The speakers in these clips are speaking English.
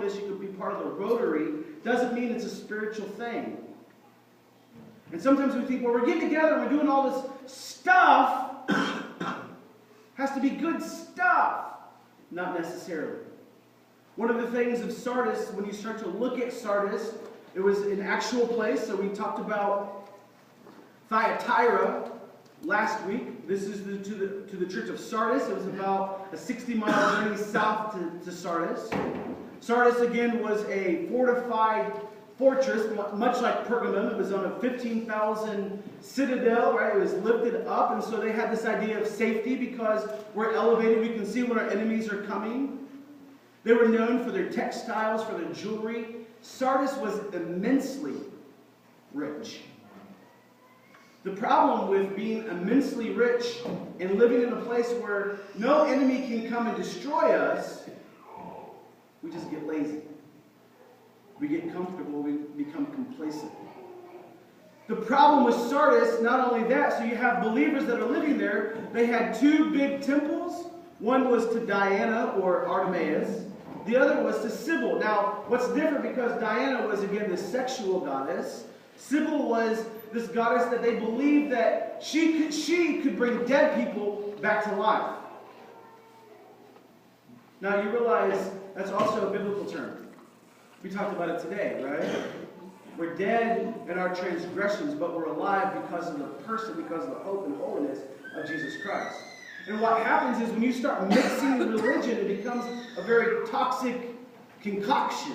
this, you could be part of the Rotary, doesn't mean it's a spiritual thing. And sometimes we think, well, we're getting together and we're doing all this stuff. Has to be good stuff. Not necessarily. One of the things of Sardis, when you start to look at Sardis, it was an actual place. So we talked about Thyatira last week. This is to the church of Sardis. It was about a 60-mile journey south to Sardis. Sardis, again, was a fortified fortress, much like Pergamum. It was on a 15,000 citadel, right? It was lifted up, and so they had this idea of safety because we're elevated. We can see when our enemies are coming. They were known for their textiles, for their jewelry. Sardis was immensely rich. The problem with being immensely rich and living in a place where no enemy can come and destroy us, we just get lazy. We get comfortable, we become complacent. The problem with Sardis, not only that, so you have believers that are living there. They had two big temples. One was to Diana or Artemis. The other was to Sybil. Now, what's different, because Diana was, again, the sexual goddess. Sybil was this goddess that they believed that she could bring dead people back to life. Now, you realize that's also a biblical term. We talked about it today, right? We're dead in our transgressions, but we're alive because of the person, because of the hope and holiness of Jesus Christ. And what happens is when you start mixing religion, it becomes a very toxic concoction.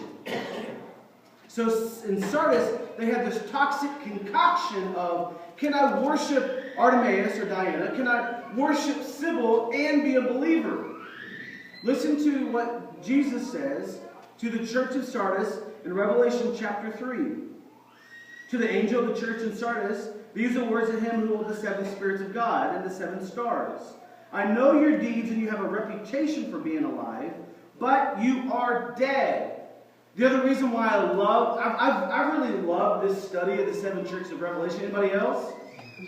So in Sardis, they had this toxic concoction of, can I worship Artemis or Diana? Can I worship Sybil and be a believer? Listen to what Jesus says to the church of Sardis in Revelation chapter 3. To the angel of the church in Sardis, these are words of him who holds the 7 spirits of God and the 7 stars. I know your deeds, and you have a reputation for being alive, but you are dead. The other reason why I really love this study of the 7 churches of Revelation. Anybody else?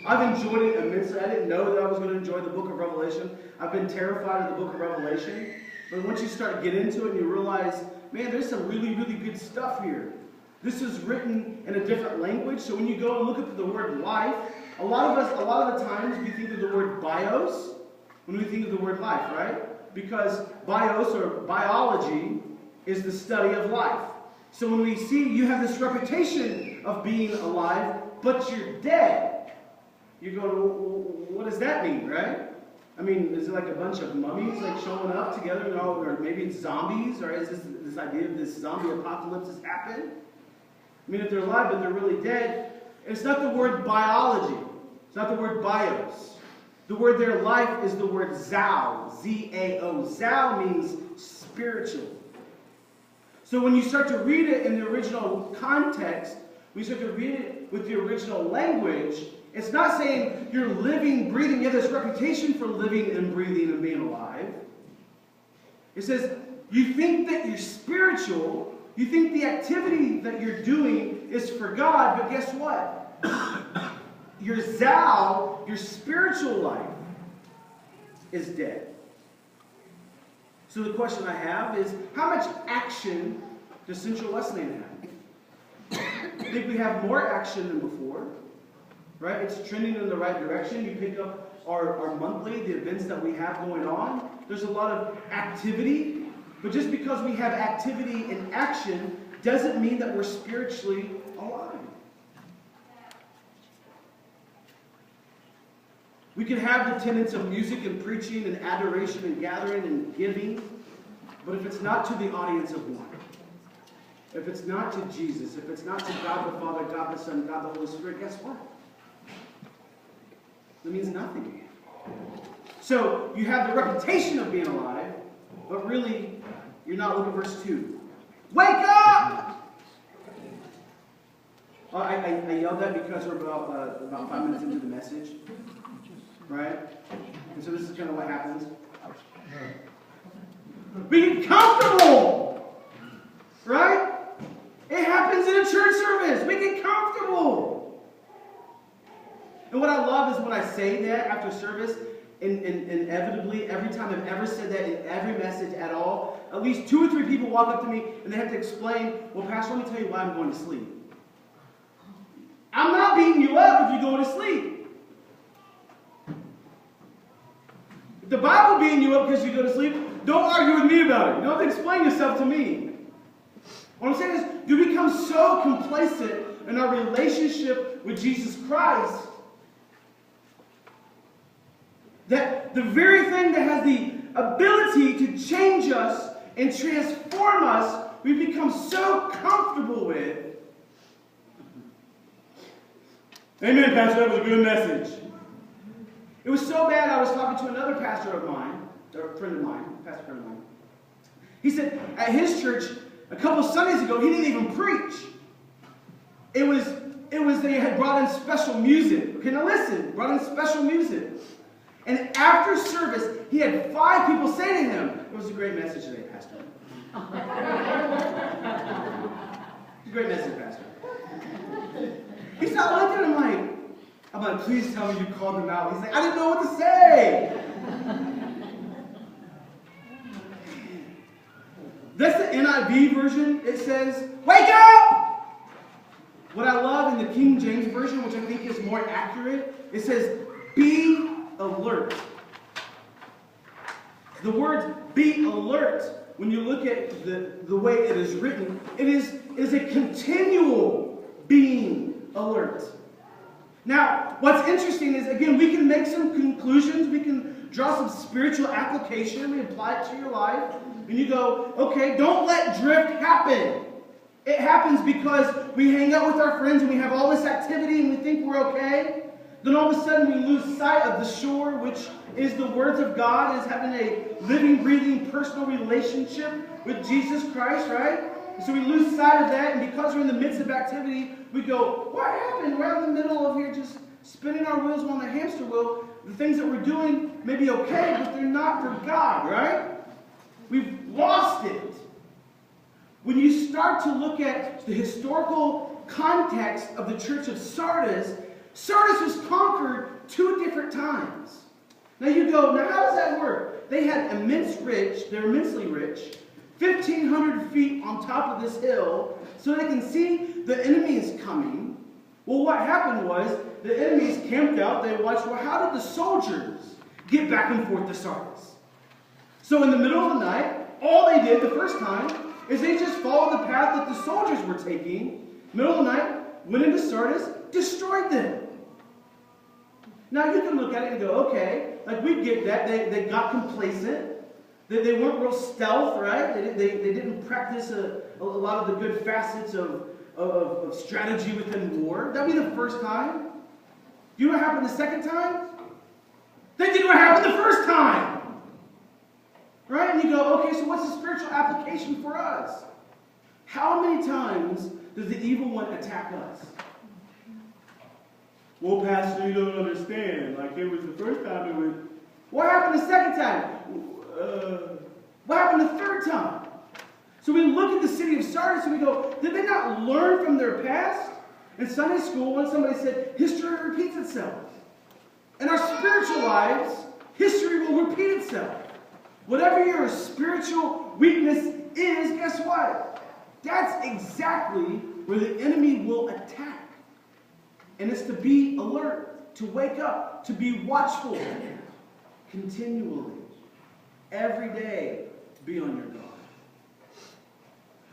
I've enjoyed it immensely. I didn't know that I was going to enjoy the book of Revelation. I've been terrified of the book of Revelation. But once you start to get into it and you realize, man, there's some really, really good stuff here. This is written in a different language. So when you go and look at the word life, a lot of the times we think of the word bios when we think of the word life, right? Because bios or biology is the study of life. So when we see you have this reputation of being alive, but you're dead, you go, well, what does that mean, right? I mean, is it like a bunch of mummies like showing up together, you know, or maybe it's zombies, or is this idea of this zombie apocalypse has happened? I mean, if they're alive but they're really dead, it's not the word biology. It's not the word bios. The word there, life, is the word zao, Z-A-O. Zao means spiritual. So when you start to read it in the original context, when you start to read it with the original language, it's not saying you're living, breathing. You have this reputation for living and breathing and being alive. It says you think that you're spiritual. You think the activity that you're doing is for God, but guess what? Your zao, your spiritual life, is dead. So the question I have is, how much action does Central Wesleyan have? I think we have more action than before. Right? It's trending in the right direction. You pick up our monthly, the events that we have going on. There's a lot of activity. But just because we have activity and action doesn't mean that we're spiritually alive. We can have the tenets of music and preaching and adoration and gathering and giving, but if it's not to the audience of one, if it's not to Jesus, if it's not to God the Father, God the Son, God the Holy Spirit, guess what? That means nothing. So you have the reputation of being alive, but really, you're not. Look at verse 2. Wake up! I yelled that because we're about 5 minutes into the message. Right? And so this is kind of what happens. We get comfortable! Right? It happens in a church service. We get comfortable. And what I love is when I say that after service, inevitably, every time I've ever said that in every message at all, at least 2 or 3 people walk up to me and they have to explain, well, Pastor, let me tell you why I'm going to sleep. I'm not beating you up if you go to sleep. If the Bible beating you up because you go to sleep, don't argue with me about it. You don't have to explain yourself to me. What I'm saying is, you become so complacent in our relationship with Jesus Christ that the very thing that has the ability to change us and transform us, we become so comfortable with. Amen, Pastor, that was a good message. It was so bad, I was talking to another pastor of mine, or a friend of mine, pastor friend of mine. He said at his church, a couple Sundays ago, he didn't even preach. It was they had brought in special music. Okay, now listen, brought in special music. And after service, he had 5 people say to him, it was a great message today, Pastor. It's a great message, Pastor. He started looking at him I'm like, please tell me you called him out. He's like, I didn't know what to say. That's the NIV version. It says, wake up! What I love in the King James version, which I think is more accurate, it says, be alert. The word be alert, when you look at the way it is written, it is a continual being alert. Now, what's interesting is, again, we can make some conclusions, we can draw some spiritual application, we apply it to your life, and you go, okay, don't let drift happen. It happens because we hang out with our friends and we have all this activity and we think we're okay. Then all of a sudden we lose sight of the shore, which is the words of God, is having a living, breathing, personal relationship with Jesus Christ, right? And so we lose sight of that, and because we're in the midst of activity, we go, what happened? We're in the middle of here just spinning our wheels on the hamster wheel. The things that we're doing may be okay, but they're not for God, right? We've lost it. When you start to look at the historical context of the church of Sardis, Sardis was conquered 2 different times. Now you go, now how does that work? They had they're immensely rich, 1,500 feet on top of this hill, so they can see the enemy is coming. Well, what happened was, the enemies camped out, they watched, well, how did the soldiers get back and forth to Sardis? So in the middle of the night, all they did the first time is they just followed the path that the soldiers were taking. Middle of the night, went into Sardis, destroyed them. Now you can look at it and go, okay, like we get that. They got complacent. They weren't real stealth, right? They didn't practice a lot of the good facets of strategy within war. That'd be the first time. You know what happened the second time? They did what happened the first time. Right? And you go, okay, so what's the spiritual application for us? How many times does the evil one attack us? Well, Pastor, you don't understand. Like, it was the first time it was... What happened the second time? What happened the third time? So we look at the city of Sardis and we go, did they not learn from their past? In Sunday school, when somebody said, history repeats itself. In our spiritual lives, history will repeat itself. Whatever your spiritual weakness is, guess what? That's exactly where the enemy will attack. And it's to be alert, to wake up, to be watchful, continually. Every day, be on your guard.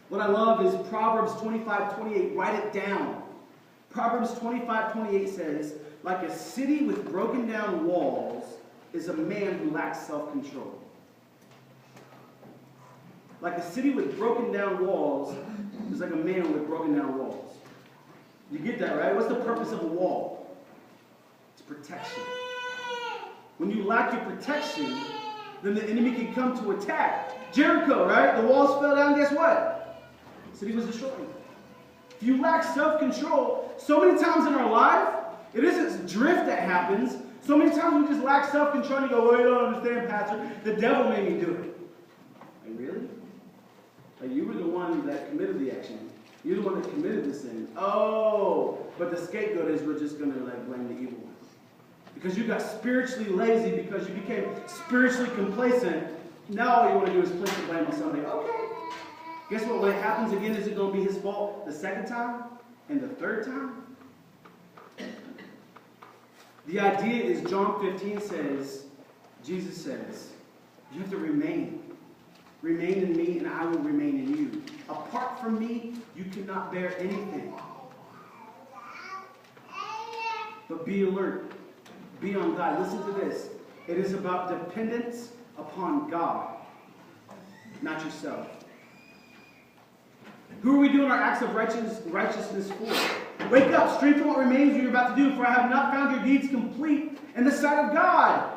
What I love is Proverbs 25:28. Write it down. Proverbs 25:28 says, like a city with broken down walls is a man who lacks self-control. Like a city with broken down walls is like a man with broken down walls. You get that, right? What's the purpose of a wall? It's protection. When you lack your protection, then the enemy can come to attack. Jericho, right? The walls fell down, guess what? The city was destroyed. If you lack self-control, so many times in our life, it isn't drift that happens. So many times we just lack self-control and you go, well, you don't understand, Pastor. The devil made me do it. Like, really? Like, you were the one that committed the action. You're the one that committed the sin. Oh, but the scapegoat is we're just going to like blame the evil one. because you got spiritually lazy, because you became spiritually complacent, now all you want to do is place the blame on somebody. Okay. Guess what? When it happens again, is it going to be his fault the second time and the third time? The idea is John 15 says, Jesus says, you have to remain. Remain in me and I will remain in you. Apart from me, you cannot bear anything. But be alert. Be on God. Listen to this. It is about dependence upon God, not yourself. Who are we doing our acts of righteousness for? Wake up, strengthen what remains you're about to do, for I have not found your deeds complete in the sight of God.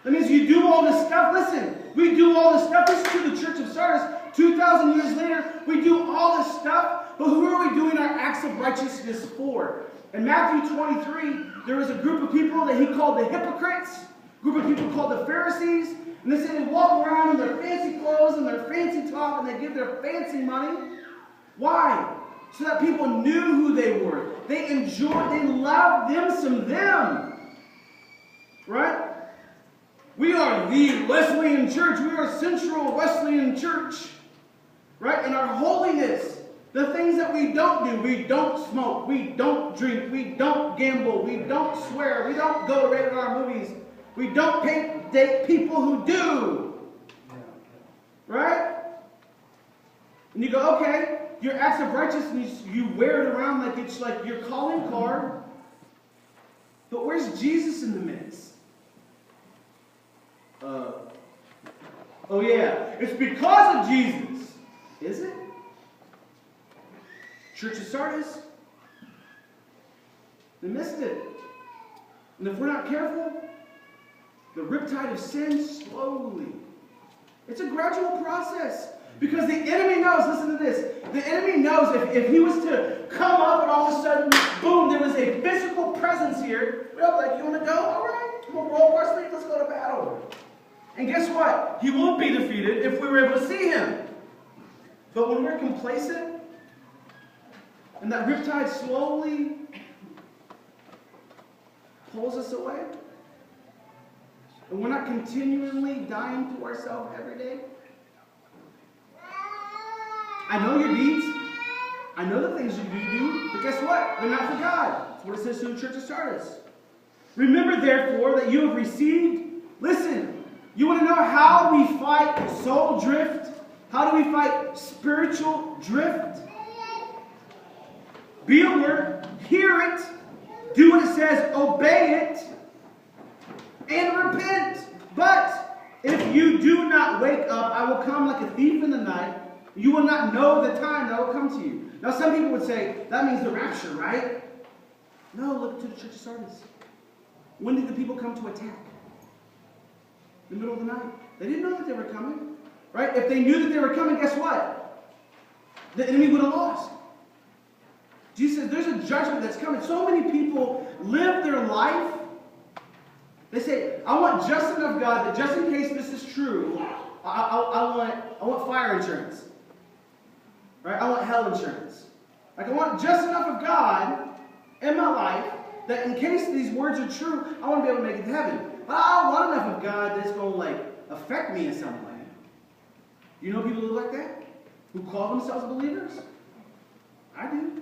That means you do all this stuff. Listen, we do all this stuff. This is to the church of Sardis. 2,000 years later, we do all this stuff. But who are we doing our acts of righteousness for? In Matthew 23, there was a group of people that he called the hypocrites. A group of people called the Pharisees. And they said they walk around in their fancy clothes and their fancy talk and they give their fancy money. Why? So that people knew who they were. They enjoyed, they loved them. Right? We are the Wesleyan church. We are Central Wesleyan Church. Right? And our holiness, the things that we don't do, we don't smoke, we don't drink, we don't gamble, we don't swear, we don't go to rated R movies, we don't date people who do. Right? And you go, okay, your acts of righteousness, you wear it around like it's like your calling card. But where's Jesus in the mix? Oh yeah, it's because of Jesus. Is it? Church of Sardis, they missed it. And if we're not careful, the riptide of sin slowly. It's a gradual process. Because the enemy knows, listen to this, the enemy knows if he was to come up and all of a sudden, boom, there was a physical presence here, we'll be like, you want to go? All right, we'll roll up our sleeves, let's go to battle. And guess what? He won't be defeated if we were able to see him. But when we're complacent, and that riptide slowly pulls us away, and we're not continually dying to ourselves every day, I know your deeds. I know the things you do, but guess what? They're not for God. That's what it says to the church of Sardis. Remember, therefore, that you have received. Listen, you want to know how we fight soul drift? How do we fight spiritual drift? Be alert, hear it, do what it says, obey it, and repent. But if you do not wake up, I will come like a thief in the night. You will not know the time that will come to you. Now, some people would say, that means the rapture, right? No, look to the church of Sardis. When did the people come to attack? In the middle of the night. They didn't know that they were coming. Right? If they knew that they were coming, guess what? The enemy would have lost. Jesus says there's a judgment that's coming. So many people live their life. They say, I want just enough God that just in case this is true, I want fire insurance. Right? I want hell insurance. Like I want just enough of God in my life that in case these words are true, I want to be able to make it to heaven. But I don't want enough of God that's going to affect me in some way. You know people who are like that? Who call themselves believers? I do.